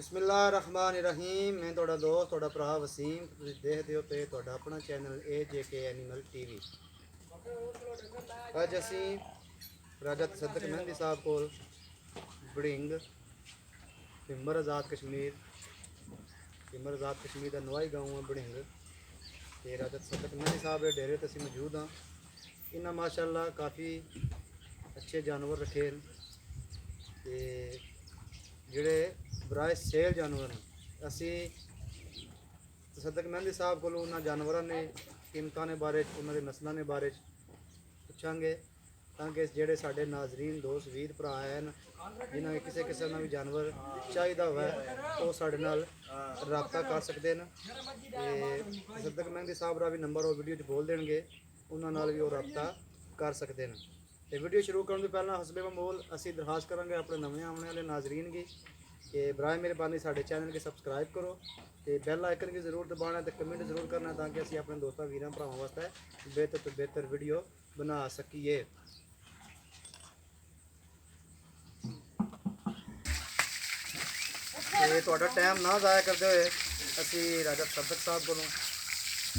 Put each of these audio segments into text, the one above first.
बिस्मिल्लाहिर्रहमानिर्रहीम। मैं थोड़ा दोस्त थोड़ा भरा वसीम, तुम देखते हो पे थोड़ा अपना चैनल AJK एनिमल TV। अज असी राजा तसद्दक मेहंदी साहब को बड़िंग पिंबर आज़ाद कश्मीर का नवाई गाँव है बड़िंग ते राजा तसद्दक मेहंदी साहब के डेरे ते असी मौजूद हाँ। इन्हें माशाअल्लाह काफ़ी अच्छे जानवर रखे हैं ते ਜਿਹੜੇ ਬਰਾਏ ਸੇਲ ਜਾਨਵਰ ਅਸੀਂ ਤਸੱਦਕ ਮਹਿੰਦੀ ਸਾਹਿਬ ਕੋਲੋਂ ਉਹਨਾਂ ਜਾਨਵਰਾਂ ਨੇ ਕੀਮਤਾਂ ਦੇ ਬਾਰੇ ਉਹਨਾਂ ਦੇ ਨਸਲਾਂ ਦੇ ਬਾਰੇ ਪੁੱਛਾਂਗੇ ਤਾਂ ਕਿ ਜਿਹੜੇ ਸਾਡੇ ਨਾਜ਼ਰੀਨ ਦੋਸਤ ਵੀਰ ਭਰਾ ਹਨ ਜਿਨ੍ਹਾਂ ਨੂੰ ਕਿਸੇ ਕਿਸਮ ਦਾ ਵੀ ਜਾਨਵਰ ਚਾਹੀਦਾ ਹੋਵੇ ਉਹ ਸਾਡੇ ਨਾਲ ਰਾਬਤਾ ਕਰ ਸਕਦੇ ਨੇ ਤੇ ਤਸੱਦਕ ਮਹਿੰਦੀ ਸਾਹਿਬ ਦਾ ਵੀ ਨੰਬਰ ਉਹ ਵੀਡੀਓ 'ਚ ਬੋਲ ਦੇਣਗੇ, ਉਹਨਾਂ ਨਾਲ ਵੀ ਉਹ ਰਾਬਤਾ ਕਰ ਸਕਦੇ ਨੇ। ਤੇ ਵੀਡੀਓ ਸ਼ੁਰੂ ਕਰਨ ਤੋਂ ਪਹਿਲਾਂ ਹਸਬੇ ਮਮੂਲ ਅਸੀਂ ਦਰਖਾਸਤ ਕਰਾਂਗੇ ਆਪਣੇ ਨਵੇਂ ਆਉਣ ਵਾਲੇ ਨਾਜ਼ਰੀਨ की कि बराए मेहरबानी साढ़े चैनल के सबसक्राइब करो तो बैल आइकन की जरूर दबाना तो कमेंट जरूर करना ताकि असी अपने दोस्तों वीरों भरावां वास्ते बेहतर तो बेहतर वीडियो बना सकीए। तो टाइम ना ज़ाया करते हुए असी राजा तसद्दक साहब को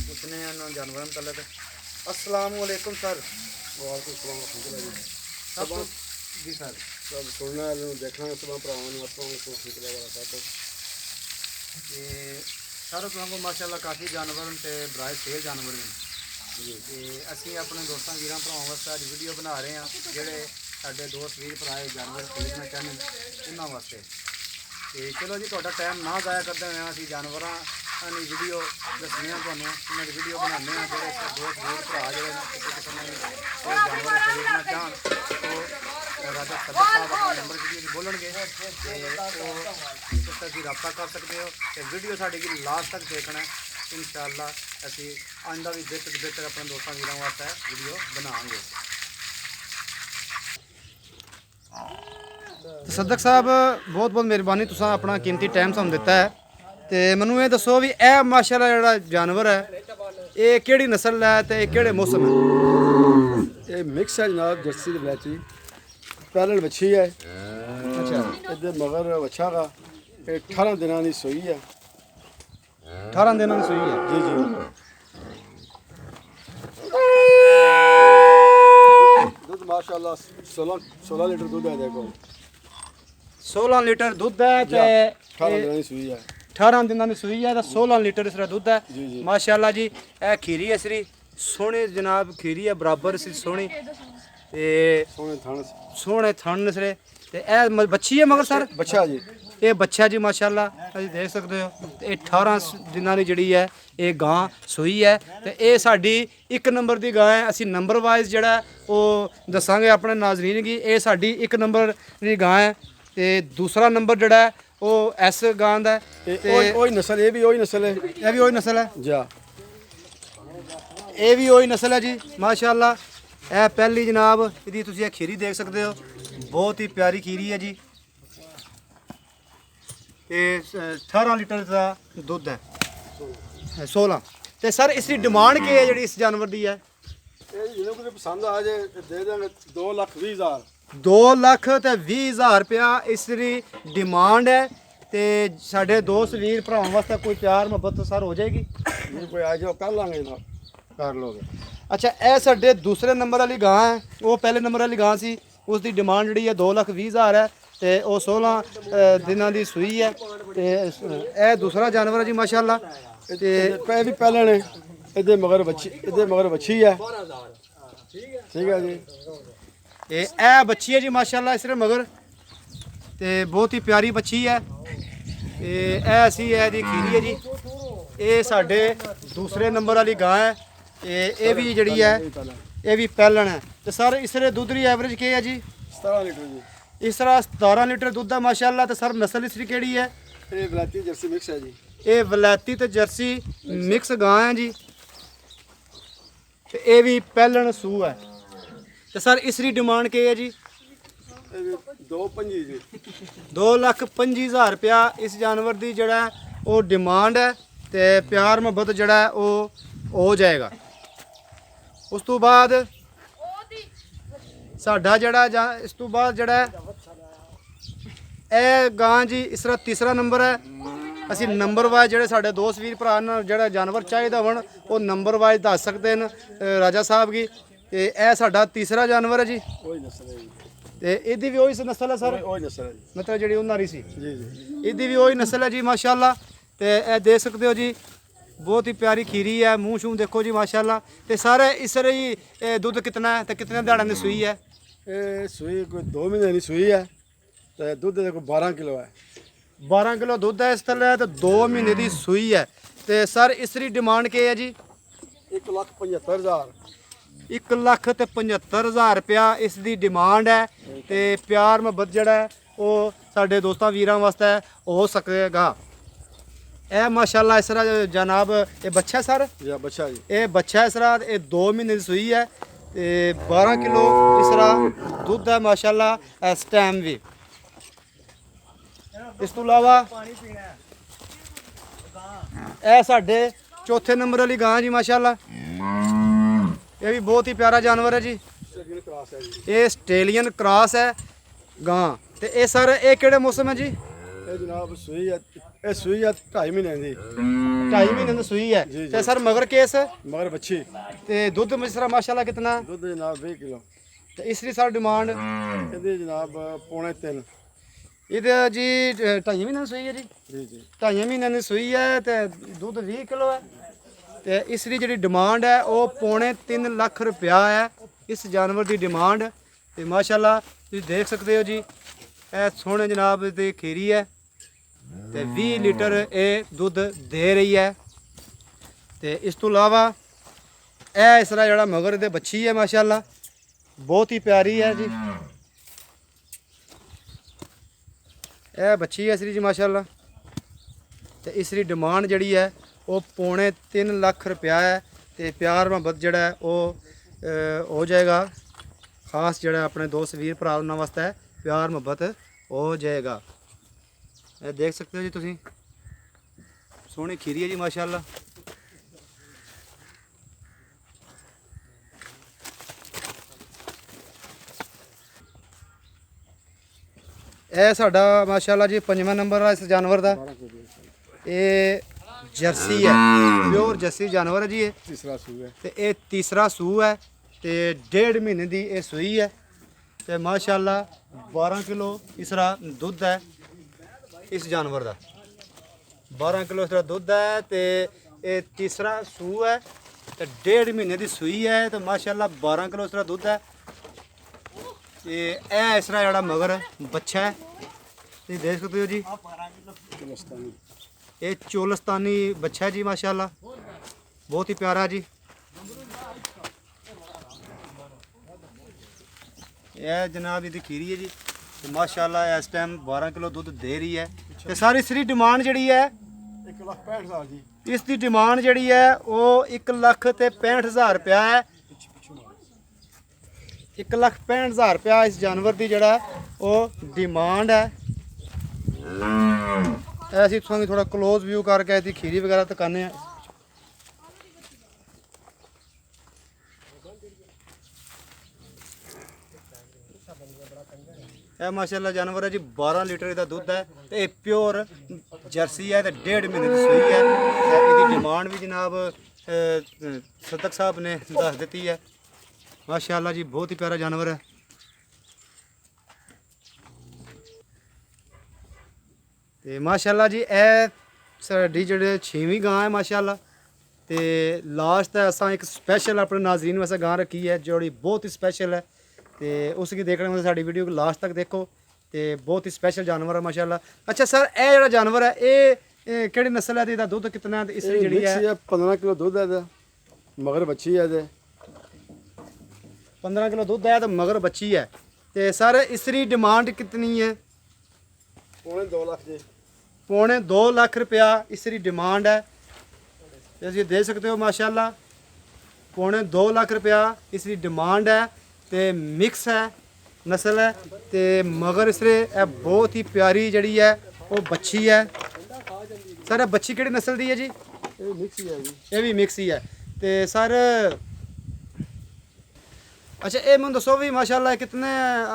पूछने हैं जानवरों तलक। अस्सलाम वालेकुम सर। वालेकुम जी सर। सब सुनना देखना सब भरावां सर को माशाअल्लाह काफ़ी जानवर ते बराए सेल जानवर ने ते असी अपने दोस्तों वीरों भरावां वास्ते अज वीडियो बना रहे हैं जेडे साडे दोस्त वीर भराए जानवर खरीदना चाहते उन्होंने वास्ते। तो चलो जी थोड़ा टाइम ना ज़ाया करते हुए असी जानवरों की वीडियो दसने तुहानूं उन्होंने वीडियो बनाने जोड़े दोस्त वीर भरा जोड़े किसी किस्म के जानवर खरीदना चाहन तो राजा तसद्दक साहब अपना नंबर वीडियो बोलेंगे तो अभी रब्ता कर सकते हो। तो वीडियो साड़ी की लास्ट तक देखना इंशाअल्लाह असी आंदा भी बेहतर अपने दोस्तों वीरों वास्ते वीडियो बनाएंगे। तसद्दक साहब बहुत बहुत मेहरबानी तुसां अपना कीमती टाइम सानूं दिता है तो मैनूं ये दसो भी यह माशाअल्लाह जिहड़ा जानवर है ये किहड़ी नस्ल है तो किहड़े मौसम है? ये मिक्स है जनाब, जर्सी वलैती पैरल बच्छी है। अच्छा इधर मगर बच्चा का 18 दिनों की सूई है। 18 दिनों की सूई है जी जी। दूध माशाअल्लाह 16 लीटर दूध है। देखो 16 लीटर दुध है ते 18 दिनों की सूई है। 18 दिनों की सूई है तो 16 लीटर इसरा दुध है जी जी। माशाअल्लाह जी। ए खीरी है इसरी सोहनी जनाब खीरी है बराबर इसरी सोहनी ते सोहने थन इसरे ते ए बच्ची है मगर सर बच्चा जी ये बच्चा जी माशाअल्लाह तुसीं देख सकते हो। ते 18 दिनों की जिहड़ी है ये गां सूई है ते ये साडी 1 नंबर की गां है। असी नंबर वाइज जिहड़ा वो दसांगे अपने नाजरीन की ये साडी 1 नंबर की गां है ते दूसरा नंबर जिहड़ा है वो इस गां दा वही नस्ल, ये भी वही नस्ल है। ये भी वही नस्ल है जा ये भी वही नस्ल है जी माशाअल्लाह। यह पहली जनाब इसकी तुसीं खीरी देख सकते हो, बहुत ही प्यारी खीरी है जी। ये 18 लीटर का दुध है 16। तो सर इसकी डिमांड क्या है जी इस जानवर की है? जिन्हें को पसंद आ जाए दे देंगे 2,20,000। 2,20,000 रुपया इसकी डिमांड है। तो साढ़े दोस्त वीर भरावां वास्ते कोई प्यार मुहब्बत तो सर हो जाएगी? कोई आ जाओ कर लांगे ना कर लोगे। अच्छा यह साढ़े दूसरे नंबर वाली गां है, वो पहले नंबर वाली गां सी उसकी डिमांड जी है 2,20,000 है तो वो 16 दिनों की सूई है। तो यह दूसरा जानवर है जी माशाअल्लाह। तो भी पहले ने इधर मगर बच्ची है। ठीक है जी। ए बच्ची है जी माशाअल्लाह इसरे मगर तो बहुत ही प्यारी बच्ची है। ऐसी है जी खीरी है जी। ये साढ़े दूसरे नंबर वाली गां है। ये भी जड़ी है ये भी पैलन है। तो सर इसरे दुध की एवरेज क्या है जी? 17 लीटर जी। इस तरह 17 लीटर दुध है माशाअल्लाह। तो सर नस्ल इसकी केड़ी है? ये वलैती जर्सी मिक्स है जी। ये वलैती तो जर्सी मिक्स गां है जी। तो ये भी पैलन सूह है। तो सर इसकी डिमांड क्या है जी? 2,25,000 जी। 2,25,000 रुपया इस जानवर की जड़ा वो डिमांड है। तो प्यार मुहब्बत जड़ा वो हो जाएगा। उस तो बाद साडा जड़ा इस तो बाद जड़ा ਇਹ ਗਾਂ ਜੀ ਇਸ ਤਰ੍ਹਾਂ ਤੀਸਰਾ ਨੰਬਰ ਹੈ। ਅਸੀਂ ਨੰਬਰ ਵਾਈਜ਼ ਜਿਹੜੇ ਸਾਡੇ ਦੋਸਤ ਵੀਰ ਭਰਾ ਨੂੰ ਜਿਹੜਾ ਜਾਨਵਰ ਚਾਹੀਦਾ ਹੋਣ ਉਹ ਨੰਬਰ ਵਾਈਜ਼ ਦੱਸ ਸਕਦੇ ਨੇ ਰਾਜਾ ਸਾਹਿਬ ਕੀ। ਤੇ ਇਹ ਸਾਡਾ ਤੀਸਰਾ ਜਾਨਵਰ ਹੈ ਜੀ। ਉਹੀ ਨਸਲ ਹੈ ਜੀ। ਤੇ ਇਹਦੀ ਵੀ ਉਹੀ ਨਸਲ ਹੈ ਸਰ, ਉਹੀ ਨਸਲ ਹੈ ਜੀ। ਮਤਲਬ ਜਿਹੜੀ ਉਹਨਾਂ ਦੀ ਸੀ ਜੀ ਜੀ। ਇਹਦੀ ਵੀ ਉਹੀ ਨਸਲ ਹੈ ਜੀ ਮਾਸ਼ਾਅੱਲਾ। ਤੇ ਇਹ ਦੇਖ ਸਕਦੇ ਹੋ ਜੀ ਬਹੁਤ ਹੀ ਪਿਆਰੀ ਖੀਰੀ ਹੈ, ਮੂੰਹ ਸ਼ੂੰ ਦੇਖੋ ਜੀ ਮਾਸ਼ਾਅੱਲਾ। ਤੇ ਸਾਰੇ ਇਸ ਤਰ੍ਹਾਂ ਹੀ ਇਹ ਦੁੱਧ ਕਿਤਨਾ ਹੈ ਤੇ ਕਿਤਨੇ ਦਿਹਾੜਿਆਂ ਦੀ ਸੂਈ ਹੈ? ਇਹ ਸੂਈ ਕੋਈ 2 ਮਹੀਨੇ ਦੀ ਸੂਈ ਹੈ ਤੇ ਦੁੱਧ ਦੇ ਕੋਈ 12 ਕਿਲੋ ਹੈ। 12 ਕਿਲੋ ਦੁੱਧ ਹੈ ਇਸ ਥੱਲੇ ਤੇ 2 ਮਹੀਨੇ ਦੀ ਸੂਈ ਹੈ। ਤੇ ਸਰ ਇਸ ਦੀ ਡਿਮਾਂਡ ਕੀ ਹੈ ਜੀ? 1,75,000। 1,75,000 ਰੁਪਇਆ ਇਸ ਦੀ ਡਿਮਾਂਡ ਹੈ। ਤੇ ਪਿਆਰ ਮੁਹੱਬਤ ਜਿਹੜਾ ਹੈ ਉਹ ਸਾਡੇ ਦੋਸਤਾਂ ਵੀਰਾਂ ਵਾਸਤੇ ਹੋ ਸਕੇਗਾ। ਇਹ ਮਾਸ਼ਾਅੱਲਾ ਇਸ ਤਰ੍ਹਾਂ ਜਨਾਬ ਇਹ ਬੱਚਾ ਸਰ, ਜਾਂ ਬੱਚਾ ਜੀ। ਇਹ ਬੱਚਾ ਇਸ ਤਰ੍ਹਾਂ ਇਹ 2 ਮਹੀਨੇ ਦੀ ਸੂਈ ਹੈ ਤੇ 12 ਕਿਲੋ ਇਸ ਤਰ੍ਹਾਂ ਦੁੱਧ ਹੈ ਮਾਸ਼ਾਅੱਲਾ ਇਸ ਟਾਈਮ ਵੀ। ਇਸ ਤੋਂ ਇਲਾਵਾ ਇਹ ਸਾਡੇ ਚੌਥੇ ਨੰਬਰ ਵਾਲੀ ਗਾਂ ਜੀ ਮਾਸ਼ਾਅੱਲਾ। ਇਹ ਵੀ ਬਹੁਤ ਹੀ ਪਿਆਰਾ ਜਾਨਵਰ ਹੈ ਜੀ। ਕਰਾਸ ਹੈ ਜੀ। ਇਹ ਆਸਟ੍ਰੇਲੀਅਨ ਕ੍ਰਾਸ ਹੈ ਗਾਂ। ਤੇ ਇਹ ਸਰ ਇਹ ਕਿਹੜੇ ਮੌਸਮ ਹੈ ਜੀ? ਇਹ ਜਨਾਬ ਸੂਈ ਹੈ, ਇਹ ਸੂਈ ਹੈ 2.5 ਮਹੀਨੇ ਦੀ। 2.5 ਮਹੀਨੇ ਦੀ ਸੂਈ ਹੈ। ਜੀ, ਜੀ। ਤੇ ਸਰ ਮਗਰ ਕੇਸ ਮਗਰ ਬੱਚੀ। ਤੇ ਦੁੱਧ ਮਿਸਰਾ ਮਾਸ਼ਾਅੱਲਾ ਕਿਤਨਾ? ਦੁੱਧ ਜਨਾਬ 20 ਕਿਲੋ। ਤੇ ਇਸ ਦੀ ਸਰ ਡਿਮਾਂਡ ਇਹਦੀ ਜਨਾਬ 2.5 ਇਹਦੇ ਜੀ 2.5 ਮਹੀਨੇ ਦੀ ਸੂਈ ਹੈ ਜੀ। ਜੀ ਜੀ। 2.5 ਮਹੀਨੇ ਦੀ ਸੂਈ ਹੈ ਤੇ ਦੁੱਧ 20 ਕਿਲੋ ਹੈ। ਤੇ ਇਸ ਦੀ ਜਿਹੜੀ ਡਿਮਾਂਡ ਹੈ ਉਹ 3.5 ਲੱਖ ਰੁਪਇਆ ਹੈ ਇਸ ਜਾਨਵਰ ਦੀ ਡਿਮਾਂਡ। ਤੇ ਮਾਸ਼ਾਅੱਲਾ ਤੁਸੀਂ ਦੇਖ ਸਕਦੇ ਹੋ ਜੀ ਇਹ ਸੋਹਣੇ ਜਨਾਬ ਦੀ ਖੀਰੀ ਹੈ ਤੇ 20 ਲੀਟਰ ਇਹ ਦੁੱਧ ਦੇ ਰਹੀ ਹੈ। ਤੇ ਇਸ ਤੋਂ ਇਲਾਵਾ ਇਹ ਇਸ ਤਰ੍ਹਾਂ ਜਿਹੜਾ ਮਗਰ ਦੇ ਬੱਚੀ ਹੈ ਮਾਸ਼ਾਅੱਲਾ ਬਹੁਤ ਹੀ ਪਿਆਰੀ ਹੈ ਜੀ। ਇਹ ਬੱਚੀ ਹੈ ਇਸਦੀ ਜੀ ਮਾਸ਼ਾਅੱਲਾ। ਤੇ ਇਸ ਦੀ ਡਿਮਾਂਡ ਜਿਹੜੀ ਹੈ ਉਹ 3.5 ਲੱਖ ਰੁਪਇਆ ਹੈ। ਤੇ ਪਿਆਰ ਮੁਹੱਬਤ ਜਿਹੜਾ ਹੈ ਉਹ ਹੋ ਜਾਏਗਾ ਖਾਸ ਜਿਹੜਾ ਆਪਣੇ ਦੋਸਤ ਵੀਰ ਭਰਾ ਉਹਨਾਂ ਵਾਸਤੇ ਪਿਆਰ ਮੁਹੱਬਤ ਹੋ ਜਾਏਗਾ। ਇਹ ਦੇਖ ਸਕਦੇ ਹੋ ਜੀ ਤੁਸੀਂ ਸੋਹਣੀ ਖੀਰੀ ਹੈ ਜੀ ਮਾਸ਼ਾਅੱਲਾ। ਇਹ ਸਾਡਾ ਮਾਸ਼ਾਅੱਲਾ ਜੀ 5ਵਾਂ ਨੰਬਰ ਆ ਇਸ ਜਾਨਵਰ ਦਾ। ਇਹ ਜਰਸੀ ਹੈ, ਪਿਓਰ ਜਰਸੀ ਜਾਨਵਰ ਹੈ ਜੀ। ਇਹ ਤੀਸਰਾ ਸੂਈ ਹੈ ਤੇ ਇਹ ਤੀਸਰਾ ਸੂ ਹੈ ਤੇ 1.5 ਮਹੀਨੇ ਦੀ ਇਹ ਸੂਈ ਹੈ। ਤੇ ਮਾਸ਼ਾਅੱਲਾ 12 ਕਿਲੋ ਇਸ ਤਰ੍ਹਾਂ ਦੁੱਧ ਹੈ ਇਸ ਜਾਨਵਰ ਦਾ। 12 ਕਿਲੋ ਇਸ ਤਰ੍ਹਾਂ ਦੁੱਧ ਹੈ ਤੇ ਇਹ ਤੀਸਰਾ ਸੂ ਹੈ ਤੇ 1.5 ਮਹੀਨੇ ਦੀ ਸੂਈ ਹੈ। ਤੇ ਮਾਸ਼ਾਅੱਲਾ 12 ਕਿਲੋ ਇਸ ਤਰ੍ਹਾਂ ਦੁੱਧ ਹੈ। ਤੇ ਇਹ ਇਸ ਤਰ੍ਹਾਂ ਜਿਹੜਾ ਮਗਰ ਬੱਚਾ ਹੈ ਤੁਸੀਂ ਦੇਖ ਸਕਦੇ ਹੋ ਜੀ। ਇਹ ਚੋਲਸਤਾਨੀ ਬੱਚਾ ਹੈ ਜੀ ਮਾਸ਼ਾਅੱਲਾ ਬਹੁਤ ਹੀ ਪਿਆਰਾ ਜੀ। ਇਹ ਜਨਾਬ ਇਹਦੀ ਖੀਰੀ ਹੈ ਜੀ ਤੇ ਮਾਸ਼ਾਅੱਲਾ ਇਸ ਟਾਈਮ 12 ਕਿਲੋ ਦੁੱਧ ਦੇ ਰਹੀ ਹੈ। ਤੇ ਸਾਰੀ ਇਸ ਦੀ ਡਿਮਾਂਡ ਜਿਹੜੀ ਹੈ 1,65,000 ਜੀ। ਇਸ ਦੀ ਡਿਮਾਂਡ ਜਿਹੜੀ ਹੈ ਉਹ 1,65,000 ਰੁਪਇਆ ਹੈ। 1,65,000 ਰੁਪਇਆ ਇਸ ਜਾਨਵਰ ਦੀ ਜਿਹੜਾ ਉਹ ਡਿਮਾਂਡ ਹੈ। ਅਸੀਂ ਤੁਹਾਨੂੰ ਥੋੜਾ ਕਲੋਜ਼ ਵਿਊ ਕਰਕੇ ਇਹਦੀ ਖੀਰੀ ਵਗੈਰਾ ਦਿਖਾਉਂਦੇ ਆ। ਇਹ ਮਾਸ਼ਾਅੱਲਾ ਜਾਨਵਰ ਹੈ ਜੀ 12 ਲੀਟਰ ਦਾ ਦੁੱਧ ਹੈ ਤੇ ਇਹ ਪਿਓਰ ਜਰਸੀ ਹੈ ਤੇ 1.5 ਮਹੀਨੇ ਦੀ ਸੂਈ ਹੈ। ਤੇ ਇਹਦੀ ਡਿਮਾਂਡ ਵੀ ਜਨਾਬ ਸਦਕ ਸਾਹਿਬ ਨੇ ਦੱਸ ਦਿੱਤੀ ਹੈ। ਮਾਸ਼ਾਅੱਲਾ ਜੀ ਬਹੁਤ ਹੀ ਪਿਆਰਾ ਜਾਨਵਰ ਹੈ। ਤੇ ਮਾਸ਼ਾਅੱਲਾ ਜੀ ਇਹ ਸਾਡੀ ਜਿਹੜੇ 6ਵੀਂ ਗਾਂ ਹੈ ਮਾਸ਼ਾਅੱਲਾ। ਤੇ ਲਾਸਟ ਅਸਾਂ ਇੱਕ ਸਪੈਸ਼ਲ ਆਪਣੇ ਨਾਜ਼ਰੀਨ ਵਾਸਤੇ ਗਾਂ ਰੱਖੀ ਹੈ ਜਿਹੜੀ ਬਹੁਤ ਹੀ ਸਪੈਸ਼ਲ ਹੈ। ਤੇ ਉਸ ਕੀ ਦੇਖਣ ਵਾਸਤੇ ਸਾਡੀ ਵੀਡੀਓ ਲਾਸਟ ਤੱਕ ਦੇਖੋ। ਤੇ ਬਹੁਤ ਹੀ ਸਪੈਸ਼ਲ ਜਾਨਵਰ ਹੈ ਮਾਸ਼ਾਅੱਲਾ। ਅੱਛਾ ਸਰ ਇਹ ਜਿਹੜਾ ਜਾਨਵਰ ਹੈ ਇਹ ਕਿਹੜੀ ਨਸਲ ਹੈ ਤੇ ਇਹਦਾ ਦੁੱਧ ਕਿੰਨਾ ਹੈ? ਤੇ ਇਸ ਦੀ ਜਿਹੜੀ ਹੈ 15 ਕਿਲੋ ਦੁੱਧ ਹੈ ਇਹਦਾ। ਮਗਰ ਬੱਚੀ ਹੈ ਇਹਦੇ। 15 ਕਿਲੋ ਦੁੱਧ ਹੈ ਤੇ ਮਗਰ ਬੱਚੀ ਹੈ। ਤੇ ਸਰ ਇਸ ਦੀ ਡਿਮਾਂਡ ਕਿਤਨੀ ਹੈ? 2.5 ਲੱਖ ਜੀ। 2.5 ਲੱਖ ਰੁਪਇਆ ਇਸ ਦੀ ਡਿਮਾਂਡ ਹੈ। ਤੇ ਤੁਸੀਂ ਦੇਖ ਸਕਦੇ ਹੋ ਮਾਸ਼ਾਅੱਲਾ 2.5 ਲੱਖ ਰੁਪਇਆ ਇਸ ਦੀ ਡਿਮਾਂਡ ਹੈ। ਤੇ ਮਿਕਸ ਹੈ ਨਸਲ ਹੈ ਤੇ ਮਗਰ ਇਸਰੇ ਇਹ ਬਹੁਤ ਹੀ ਪਿਆਰੀ ਜਿਹੜੀ ਹੈ ਉਹ ਬੱਚੀ ਹੈ। ਸਰ ਇਹ ਬੱਚੀ ਕਿਹੜੀ ਨਸਲ ਦੀ ਹੈ ਜੀ? ਇਹ ਮਿਕਸ ਹੀ ਹੈ ਜੀ। ਇਹ ਵੀ ਮਿਕਸ ਹੀ ਹੈ। ਤੇ ਸਰ ਅੱਛਾ ਇਹ ਮੈਨੂੰ ਦੱਸੋ ਵੀ ਮਾਸ਼ਾਅੱਲਾ ਕਿਤਨੇ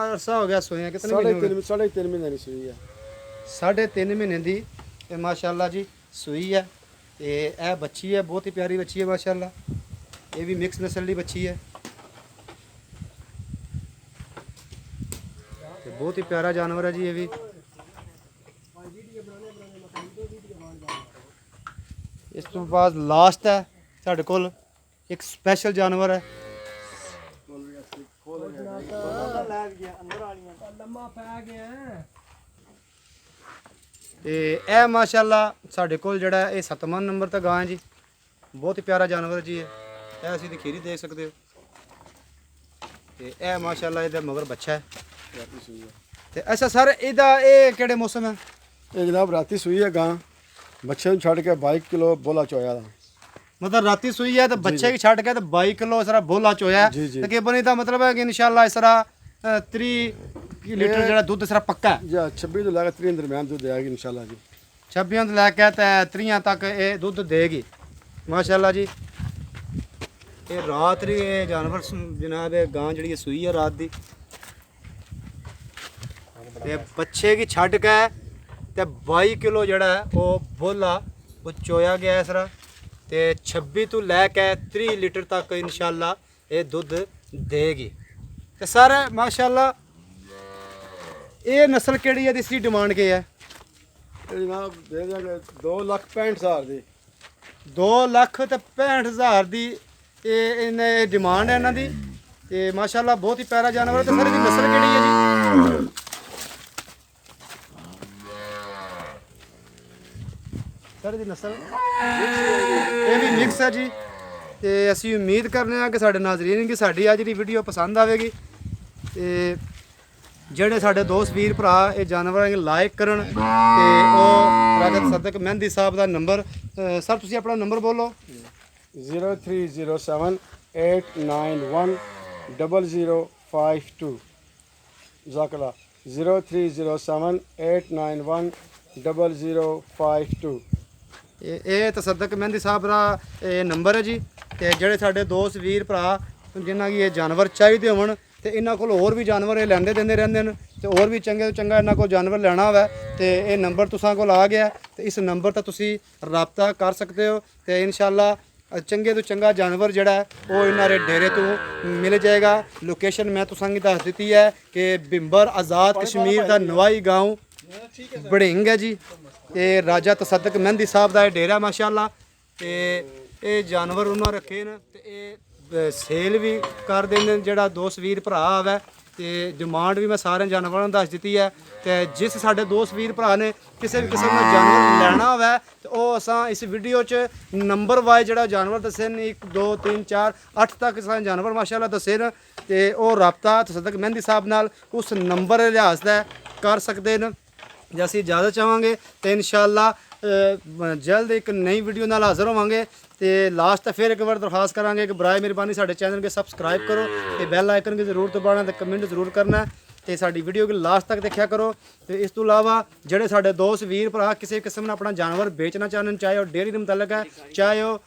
ਅਰਸਾ ਹੋ ਗਿਆ ਸੋਇਆ ਕਿਤਨੇ ਮਹੀਨੇ ਹੋ ਗਏ? 3.5 ਮਹੀਨੇ ਦੀ ਸੂਈ ਹੈ। 3.5 ਮਹੀਨੇ ਦੀ ਤੇ ਮਾਸ਼ਾਅੱਲਾ ਜੀ ਸੂਈ ਹੈ ਤੇ ਇਹ ਬੱਚੀ ਹੈ, ਬਹੁਤ ਹੀ ਪਿਆਰੀ ਬੱਚੀ ਹੈ ਮਾਸ਼ਾਅੱਲਾ। ਇਹ ਵੀ ਮਿਕਸ ਨਸਲ ਦੀ ਬੱਚੀ ਹੈ ਤੇ ਬਹੁਤ ਹੀ ਪਿਆਰਾ ਜਾਨਵਰ ਹੈ ਜੀ ਇਹ ਵੀ। ਇਸ ਤੋਂ ਬਾਅਦ ਲਾਸਟ ਹੈ ਸਾਡੇ ਕੋਲ ਇੱਕ ਸਪੈਸ਼ਲ ਜਾਨਵਰ ਹੈ। ਤੇ ਇਹ ਮਾਸ਼ਾਅੱਲਾ ਸਾਡੇ ਕੋਲ ਜਿਹੜਾ ਇਹ 7ਵਾਂ ਨੰਬਰ ਤੇ ਗਾਂ ਹੈ ਜੀ। ਬਹੁਤ ਹੀ ਪਿਆਰਾ ਜਾਨਵਰ ਜੀ ਇਹ ਅਸੀਂ ਤੇ ਖੀਰੀ ਦੇਖ ਸਕਦੇ ਹੋ। ਤੇ ਇਹ ਮਾਸ਼ਾਅੱਲਾ ਇਹਦਾ ਮਗਰ ਬੱਚਾ ਹੈ। ਤੇ ਅੱਛਾ ਸਰ ਇਹਦਾ ਇਹ ਕਿਹੜੇ ਮੌਸਮ ਹੈ? ਇਹ ਜਨਾਬ ਰਾਤੀ ਸੂਈ ਹੈ ਗਾਂ, ਬੱਚੇ ਨੂੰ ਛੱਡ ਕੇ 22 ਕਿਲੋ ਬੋਲਾ ਚੋਇਆ ਦਾ। मतलब राती सुई है तो बच्चे की छट के तो 22 किलो इस तरह बोला चोया जी, जी। तो बनी का मतलब है कि इंशाल्लाह इस तरह 30 लीटर जो दूध इस तरह पक्का है। जी 26 ਤੋਂ ਲੈ ਕੇ 30 ਦਰਮਿਆਨ ਦੁੱਧ ਦੇਗੀ ਇਨਸ਼ਾਅੱਲਾ ਜੀ। 26 ਤੋਂ ਲੈ ਕੇ ਤੇ 30 ਤੱਕ ਇਹ ਦੁੱਧ ਦੇਗੀ ਮਾਸ਼ਾਅੱਲਾ ਜੀ। ਇਹ ਰਾਤ ਦੀ ਇਹ ਜਾਨਵਰ ਜਨਾਬ ਇਹ ਗਾਂ ਜਿਹੜੀ ਸੂਈ ਹੈ ਰਾਤ ਦੀ ਤੇ ਬੱਚੇ ਕੀ ਛੱਡ ਕੇ ਤੇ 22 ਕਿਲੋ ਜਿਹੜਾ ਉਹ ਬੋਲਾ ਉਹ ਚੋਇਆ ਗਿਆ ਇਸ ਤਰ੍ਹਾਂ ਤੇ 26 ਤੋਂ ਲੈ ਕੇ 30 ਲੀਟਰ ਤੱਕ ਇਨਸ਼ਾਅੱਲਾ ਇਹ ਦੁੱਧ ਦੇਗੀ। ਤੇ ਸਰ ਮਾਸ਼ਾਅੱਲਾ ਇਹ ਨਸਲ ਕਿਹੜੀ ਹੈ ਤੇ ਇਸ ਦੀ ਡਿਮਾਂਡ ਕੀ ਹੈ? ਇਹ ਜਨਾਬ ਦੇ ਦਾਂਗੇ 2,65,000 ਦੀ। 2,65,000 ਦੀ ਇਹਨੇ ਡਿਮਾਂਡ ਹੈ ਇਹਨਾਂ ਦੀ। ਤੇ ਮਾਸ਼ਾਅੱਲਾ ਬਹੁਤ ਹੀ ਪਿਆਰਾ ਜਾਨਵਰ ਹੈ। ਤੇ ਸਰ ਇਹਦੀ ਨਸਲ ਕਿਹੜੀ ਹੈ ਜੀ? ਸਰ ਇਹਦੀ ਨਸਲ ਇਹ ਵੀ ਮਿਕਸ ਹੈ ਜੀ। ਤੇ ਅਸੀਂ ਉਮੀਦ ਕਰਨੇ ਆ ਕਿ ਸਾਡੇ ਨਾਜ਼ਰੀਨ ਕਿ ਸਾਡੀ ਅੱਜ ਦੀ ਵੀਡੀਓ ਪਸੰਦ ਆਵੇਗੀ ਤੇ ਜਿਹੜੇ ਸਾਡੇ ਦੋਸਤ ਵੀਰ ਭਰਾ ਇਹ ਜਾਨਵਰਾਂ ਨੂੰ ਲਾਈਕ ਕਰਨ ਤੇ ਉਹ ਰਾਜਾ ਤਸੱਦਕ ਮਹਿੰਦੀ ਸਾਹਿਬ ਦਾ ਨੰਬਰ ਸਰ ਤੁਸੀਂ ਆਪਣਾ ਨੰਬਰ ਬੋਲੋ। 0307 891 0052 ਜ਼ਾਕਲਾ 0307 891 0052। ਇਹ ਤਸੱਦਕ ਮਹਿੰਦੀ ਸਾਹਿਬ ਦਾ ਇਹ ਨੰਬਰ ਹੈ ਜੀ। ਤੇ ਜਿਹੜੇ ਸਾਡੇ ਦੋਸਤ ਵੀਰ ਭਰਾ ਜਿਨ੍ਹਾਂ ਕੀ ਇਹ ਜਾਨਵਰ ਚਾਹੀਦੇ ਹੋਣ ਤੇ ਇਹਨਾਂ ਕੋਲ ਹੋਰ ਵੀ ਜਾਨਵਰ ਇਹ ਲੈਂਦੇ ਦਿੰਦੇ ਰਹਿੰਦੇ ਨੇ ਤੇ ਹੋਰ ਵੀ ਚੰਗੇ ਤੋਂ ਚੰਗਾ ਇਹਨਾਂ ਕੋਲ ਜਾਨਵਰ ਲੈਣਾ ਹੋਵੇ ਤੇ ਇਹ ਨੰਬਰ ਤੁਸਾਂ ਕੋਲ ਆ ਗਿਆ ਤੇ ਇਸ ਨੰਬਰ ਤੇ ਤੁਸੀਂ ਰਾਬਤਾ ਕਰ ਸਕਦੇ ਹੋ ਤੇ ਇਨਸ਼ਾਅੱਲਾ ਚੰਗੇ ਤੋਂ ਚੰਗਾ ਜਾਨਵਰ ਜਿਹੜਾ ਉਹ ਇਹਨਾਂ ਦੇ ਡੇਰੇ ਤੋਂ ਮਿਲ ਜਾਏਗਾ। ਲੋਕੇਸ਼ਨ ਮੈਂ ਤੁਸਾਂ ਨੂੰ ਦੱਸ ਦਿੱਤੀ ਹੈ ਕਿ ਬਿੰਬਰ ਆਜ਼ਾਦ ਕਸ਼ਮੀਰ ਦਾ ਨਵਾਈ ਗਾਉਂ ਬੜਿੰਗ ਹੈ ਜੀ। ਤੇ ਰਾਜਾ ਤਸੱਦਕ ਮਹਿੰਦੀ ਸਾਹਿਬ ਦਾ ਇਹ ਡੇਰਾ ਮਾਸ਼ਾਅੱਲਾ। ਤੇ ਇਹ ਜਾਨਵਰ ਉਹਨਾਂ ਰੱਖੇ ਨੇ ਤੇ ਇਹ ਸੇਲ ਵੀ ਕਰ ਦਿੰਦੇ ਨੇ ਜਿਹੜਾ ਦੋਸਤ ਵੀਰ ਭਰਾ ਆਵੇ ਤੇ ਡਿਮਾਂਡ ਵੀ ਮੈਂ ਸਾਰਿਆਂ ਜਾਨਵਰਾਂ ਨੂੰ ਦੱਸ ਦਿੱਤੀ ਹੈ। ਤੇ ਜਿਸ ਸਾਡੇ ਦੋਸਤ ਵੀਰ ਭਰਾ ਨੇ ਕਿਸੇ ਵੀ ਕਿਸਮ ਦਾ ਜਾਨਵਰ ਲੈਣਾ ਹੋਵੇ ਤੇ ਉਹ ਅਸਾਂ ਇਸ ਵੀਡੀਓ 'ਚ ਨੰਬਰ ਵਾਈਜ਼ ਜਿਹੜਾ ਜਾਨਵਰ ਦੱਸੇ ਨੇ 1 2 3 4 8 ਤੱਕ ਸਾਨੂੰ ਜਾਨਵਰ ਮਾਸ਼ਾਅੱਲਾ ਦੱਸੇ ਨੇ ਤੇ ਉਹ ਰਾਬਤਾ ਤਸੱਦਕ ਮਹਿੰਦੀ ਸਾਹਿਬ ਨਾਲ ਉਸ ਨੰਬਰ ਦੇ ਲਿਹਾਜ਼ ਦਾ ਕਰ ਸਕਦੇ ਨੇ। ਜੇ ਅਸੀਂ ਇਜਾਜ਼ਤ ਚਾਹਾਂਗੇ ਤੇ ਇਨਸ਼ਾਅੱਲਾ ਜਲਦ ਇੱਕ ਨਈ ਵੀਡੀਓ ਨਾਲ ਹਾਜ਼ਰ ਹੋਵਾਂਗੇ। ਤੇ ਲਾਸਟ ਫਿਰ ਇੱਕ ਵਾਰ ਦਰਖਾਸਤ ਕਰਾਂਗੇ ਕਿ ਬਰਾਏ ਮਿਹਰਬਾਨੀ ਸਾਡੇ ਚੈਨਲ ਕੇ ਸਬਸਕ੍ਰਾइब करो ਤੇ ਬੈਲ ਆਈਕਨ की ਜ਼ਰੂਰ ਦਬਾਉਣਾ ਤੇ ਕਮੈਂਟ ਜ਼ਰੂਰ ਕਰਨਾ ਤੇ ਸਾਡੀ ਵੀਡੀਓ ਨੂੰ ਲਾਸਟ ਤੱਕ ਦੇਖਿਆ ਕਰੋ। ਤੇ ਇਸ ਤੋਂ ਇਲਾਵਾ ਜਿਹੜੇ ਸਾਡੇ ਦੋਸਤ ਵੀਰ ਭਰਾ ਕਿਸੇ ਕਿਸਮ ਨਾਲ ਆਪਣਾ ਜਾਨਵਰ ਵੇਚਣਾ ਚਾਹਣ ਚਾਹੇ ਉਹ ਡੇਅਰੀ ਦੇ ਮੁਤਲਕ ਹੈ ਚਾਹੇ ਉਹ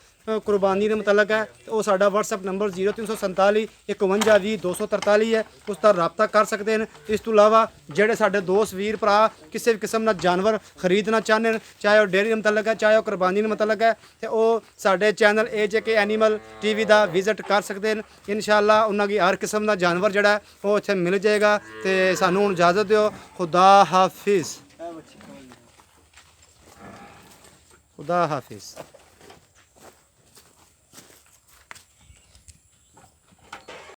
ਕੁਰਬਾਨੀ ਦੇ ਮੁਤਲਕ ਹੈ ਤੇ ਉਹ ਸਾਡਾ WhatsApp ਨੰਬਰ 0347 51 20 243 ਹੈ ਉਸ ਦਾ ਰਾਬਤਾ ਕਰ ਸਕਦੇ ਨੇ। ਇਸ ਤੋਂ ਇਲਾਵਾ ਜਿਹੜੇ ਸਾਡੇ ਦੋਸਤ ਵੀਰ ਭਰਾ ਕਿਸੇ ਵੀ ਕਿਸਮ ਦਾ ਜਾਨਵਰ ਖਰੀਦਣਾ ਚਾਹੁੰਦੇ ਨੇ ਚਾਹੇ ਉਹ ਡੇਅਰੀ ਦੇ ਮੁਤਲਕ ਹੈ ਚਾਹੇ ਉਹ ਕੁਰਬਾਨੀ ਦੇ ਮੁਤਲਕ ਹੈ ਤੇ ਉਹ ਸਾਡੇ ਚੈਨਲ AJK ਐਨੀਮਲ TV ਦਾ ਵਿਜ਼ਿਟ ਕਰ ਸਕਦੇ ਨੇ। ਇਨਸ਼ਾਅੱਲਾ ਉਹਨਾਂ ਦੀ ਹਰ ਕਿਸਮ ਦਾ ਜਾਨਵਰ ਜਿਹੜਾ ਉਹ ਇੱਥੇ ਮਿਲ ਜਾਏਗਾ। ਤੇ ਸਾਨੂੰ ਹੁਣ ਇਜਾਜ਼ਤ ਦਿਓ। ਖੁਦਾ ਹਾਫਿਜ਼। ਖੁਦਾ ਹਾਫਿਜ਼।